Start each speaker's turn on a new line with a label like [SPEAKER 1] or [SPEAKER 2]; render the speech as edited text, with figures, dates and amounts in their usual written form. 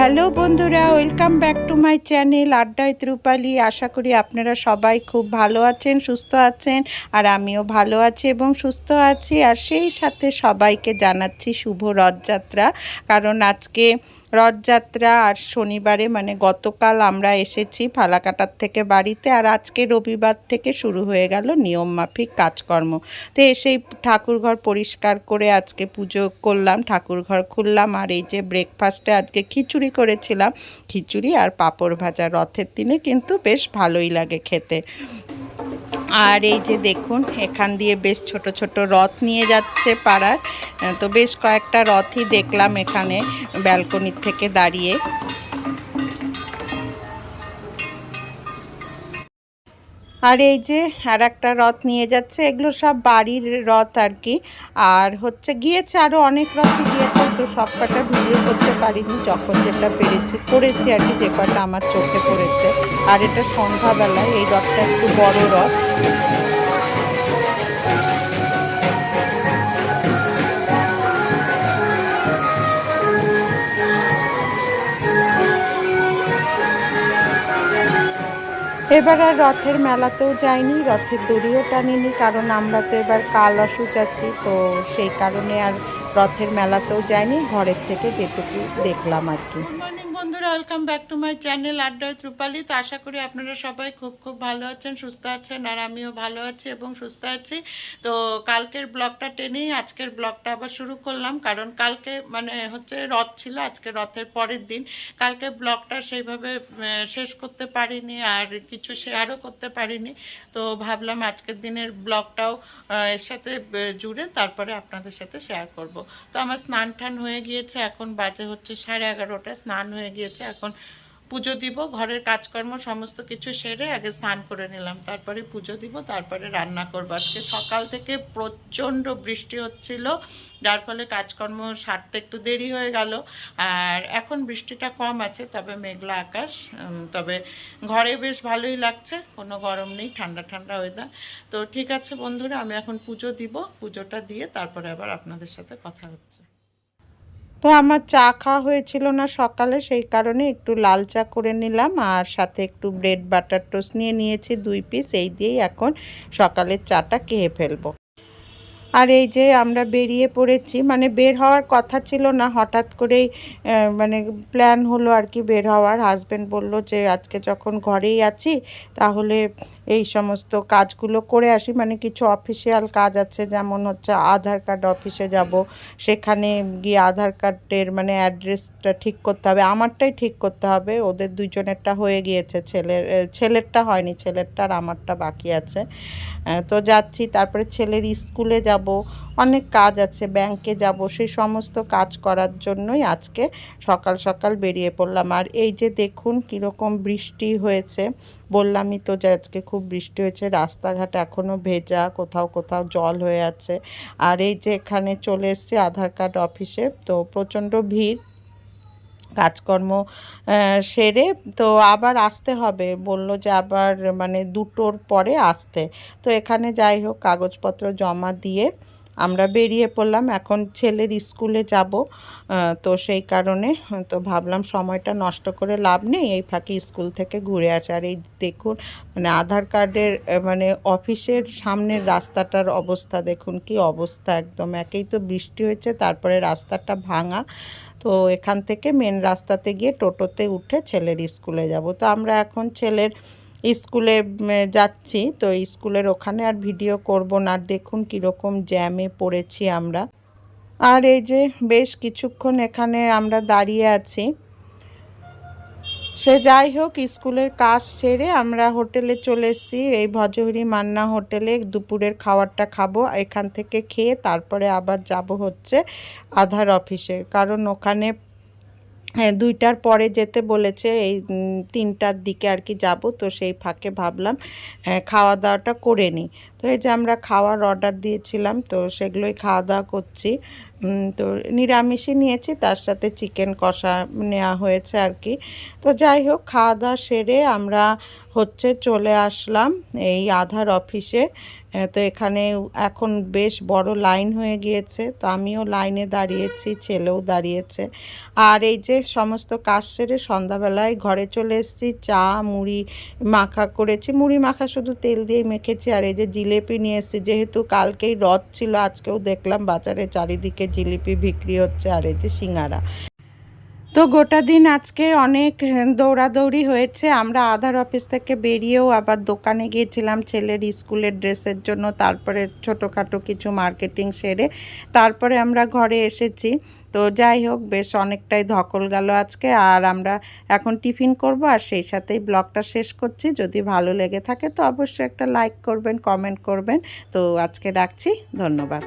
[SPEAKER 1] Hello বন্ধুরা, welcome back to my channel আড্ডা with রূপালী। আশা করি আপনারা সবাই খুব ভালো আছেন, সুস্থ আছেন, আর আমিও ভালো আছি এবং সুস্থ আছি। আর সেই সাথে সবাইকে জানাচ্ছি শুভ রথযাত্রা, কারণ আজকে রথযাত্রা আর শনিবারে মানে গতকাল আমরা এসেছি ফালাকাটার থেকে বাড়িতে, আর আজকে রবিবার থেকে শুরু হয়ে গেল নিয়মমাফিক কাজকর্ম। তো এসেই ঠাকুরঘর পরিষ্কার করে আজকে পুজো করলাম, ঠাকুরঘর খুললাম। আর এই যে ব্রেকফাস্টে আজকে খিচুড়ি করেছিলাম, খিচুড়ি আর পাঁপড় ভাজা। রথের দিনে কিন্তু বেশ ভালোই লাগে খেতে। আর এই যে দেখুন, এখান দিয়ে বেশ ছোট ছোট রথ নিয়ে যাচ্ছে পাড়ার। তো বেশ কয়েকটা রথই দেখলাম এখানে ব্যালকনির থেকে দাঁড়িয়ে। আর এই যে আর একটা রথ নিয়ে যাচ্ছে, এগুলো সব বাড়ির রথ আর কি। আর হচ্ছে গিয়েছে আরও অনেক রথই গিয়েছে, তো সব কটা ভিডিও করতে পারিনি, যখন যেটা পেরেছি করেছি আর কি, যে কটা আমার চোখে পড়েছে। আর এটা সন্ধ্যাবেলায়, এই রথটা একটু বড় রথ। এবার আর রথের মেলাতেও যাইনি, রথের দড়িও টানিনি, কারণ আমরা তো এবার কাল অসুচ আছি, তো সেই কারণে আর রথের মেলাতেও যাইনি, ঘরের থেকে যেটুকু দেখলাম আর কি। গুড মর্নিং বন্ধুরা, welcome back to my channel আড্ডা উইথ রূপালী। তো আশা করি আপনারা সবাই খুব খুব ভালো আছেন, সুস্থ আছেন, আর আমিও ভালো আছি এবং সুস্থ আছি। তো কালকের ব্লগটা টেনেই আজকের ব্লগটা আবার শুরু করলাম, কারণ কালকে মানে হচ্ছে রথ ছিল, আজকে রথের পরের দিন। কালকে ব্লগটা সেইভাবে শেষ করতে পারিনি, আর কিছু শেয়ারও করতে পারিনি। তো ভাবলাম আজকের দিনের ব্লগটাও এর সাথে জুড়ে তারপরে আপনাদের সাথে শেয়ার করব। তো আমার স্নান টান হয়ে গিয়েছে, এখন বাজে হচ্ছে 11:30। স্নান হয়ে গিয়েছে, এখন পুজো দিব। ঘরের কাজকর্ম সমস্ত কিছু সেরে আগে স্নান করে নিলাম, তারপরে পুজো দিব, তারপরে রান্না করব। আজকে সকাল থেকে প্রচণ্ড বৃষ্টি হচ্ছিল, যার ফলে কাজকর্ম সারতে একটু দেরি হয়ে গেল। আর এখন বৃষ্টিটা কম আছে, তবে মেঘলা আকাশ। তবে ঘরে বেশ ভালোই লাগছে, কোনো গরম নেই, ঠান্ডা ঠান্ডা ওয়েদার। তো ঠিক আছে বন্ধুরা, আমি এখন পুজো দিব, পুজোটা দিয়ে তারপরে আবার আপনাদের সাথে কথা হচ্ছে। তো আমার চা খাওয়া হয়েছিল না সকালে, সেই কারণে একটু লাল চা করে নিলাম, আর সাথে একটু ব্রেড বাটার টোস্ট নিয়ে নিয়েছি 2 পিস। এই দিয়েই এখন সকালের চাটা খেয়ে ফেলবো। আর এই যে আমরা বেরিয়ে পড়েছি, মানে বের হওয়ার কথা ছিল না, হঠাৎ করেই মানে প্ল্যান হলো আর কি বের হওয়ার। হাজব্যান্ড বলল যে আজকে যখন ঘরেই আছি তাহলে এই সমস্ত কাজগুলো করে আসি, মানে কিছু অফিসিয়াল কাজ আছে, যেমন হচ্ছে আধার কার্ড অফিসে যাব, সেখানে গিয়ে আধার কার্ডের মানে অ্যাড্রেসটা ঠিক করতে হবে, আমারটাই ঠিক করতে হবে, ওদের দুজনেরটা হয়ে গিয়েছে, ছেলেরটা হয়নি, ছেলেরটা আর আমারটা বাকি আছে। তো যাচ্ছি, তারপরে ছেলের স্কুলে যাব, অনেক কাজ আছে, ব্যাংকে যাব, সেই সমস্ত কাজ করার জন্যই আজকে সকাল সকাল বেরিয়ে পড়লাম। আর এই যে দেখুন কীরকম বৃষ্টি হয়েছে, বললামই তো যে আজকে খুব বৃষ্টি হয়েছে, রাস্তাঘাট এখনও ভেজা, কোথাও কোথাও জল হয়ে আছে। আর এই যে এখানে চলে এসেছি আধার কার্ড অফিসে, তো প্রচণ্ড ভিড়, কাজকর্ম সেরে তো আবার আসতে হবে, বলল যে আবার মানে 2টোর পরে আসতে। তো এখানে যাই হোক কাগজপত্র জমা দিয়ে আমরা বেরিয়ে পড়লাম, এখন ছেলের স্কুলে যাব। তো সেই কারণে তো ভাবলাম সময়টা নষ্ট করে লাভ নেই, এই ফাঁকে স্কুল থেকে ঘুরে আসে। আর এই দেখুন মানে আধার কার্ডের মানে অফিসের সামনের রাস্তাটার অবস্থা দেখুন, কি অবস্থা একদম। একেই তো বৃষ্টি হয়েছে, তারপরে রাস্তাটা ভাঙা। তো এখান থেকে মেন রাস্তাতে গিয়ে টোটোতে উঠে ছেলের স্কুলে যাব। তো আমরা এখন ছেলের স্কুলে যাচ্ছি, তো স্কুলের ওখানে আর ভিডিও করব না। দেখুন কীরকম জ্যামে পড়েছি আমরা। আর এই যে বেশ কিছুক্ষণ এখানে আমরা দাঁড়িয়ে আছি। সে যাই হোক, স্কুলের কাজ সেরে আমরা হোটেলে চলে এসেছি, এই ভজহরি মান্না হোটেলে দুপুরের খাবারটা খাবো। এখান থেকে খেয়ে তারপরে আবার যাব হচ্ছে আধার অফিসে, কারণ ওখানে 2টার পরে যেতে বলেছে, এই 3টার দিকে আর কি যাব। তো সেই ফাঁকে ভাবলাম খাওয়া দাওয়াটা করে নিই। তো এই যে আমরা খাওয়ার অর্ডার দিয়েছিলাম, তো সেগুলোই খাওয়া দাওয়া করছি। তো নিরামিষই নিয়েছি, তার সাথে চিকেন কষা নেওয়া হয়েছে আর কি। তো যাই হোক, খাওয়া দাওয়া সেরে আমরা হচ্ছে চলে আসলাম এই আধার অফিসে। তো এখানে এখন বেশ বড় লাইন হয়ে গিয়েছে, তো আমিও লাইনে দাঁড়িয়েছি, ছেলেও দাঁড়িয়েছে। আর এই যে সমস্ত কাজ সেরে সন্ধ্যাবেলায় ঘরে চলে এসেছি, চা মুড়ি মাখা করেছি, মুড়ি মাখা শুধু তেল দিয়ে মেখেছি। আর এই যে জিলেপি নিয়ে এসেছি, যেহেতু কালকেই রথ ছিল, আজকেও দেখলাম বাজারে চারিদিকে জিলিপি বিক্রি হচ্ছে। আর এই যে সিঙ্গারা। তো গোটা দিন আজকে অনেক দৌড়াদৌড়ি হয়েছে। আমরা আধার অফিস থেকে বেরিয়েও আবার দোকানে গিয়েছিলাম ছেলের স্কুলের ড্রেসের জন্য, তারপরে ছোটোখাটো কিছু মার্কেটিং সেরে তারপরে আমরা ঘরে এসেছি। তো যাই হোক, বেশ অনেকটাই ধকল গেল আজকে। আর আমরা এখন টিফিন করব, আর সেই সাথেই ব্লগটা শেষ করছি। যদি ভালো লেগে থাকে তো অবশ্যই একটা লাইক করবেন, কমেন্ট করবেন। তো আজকে রাখছি, ধন্যবাদ।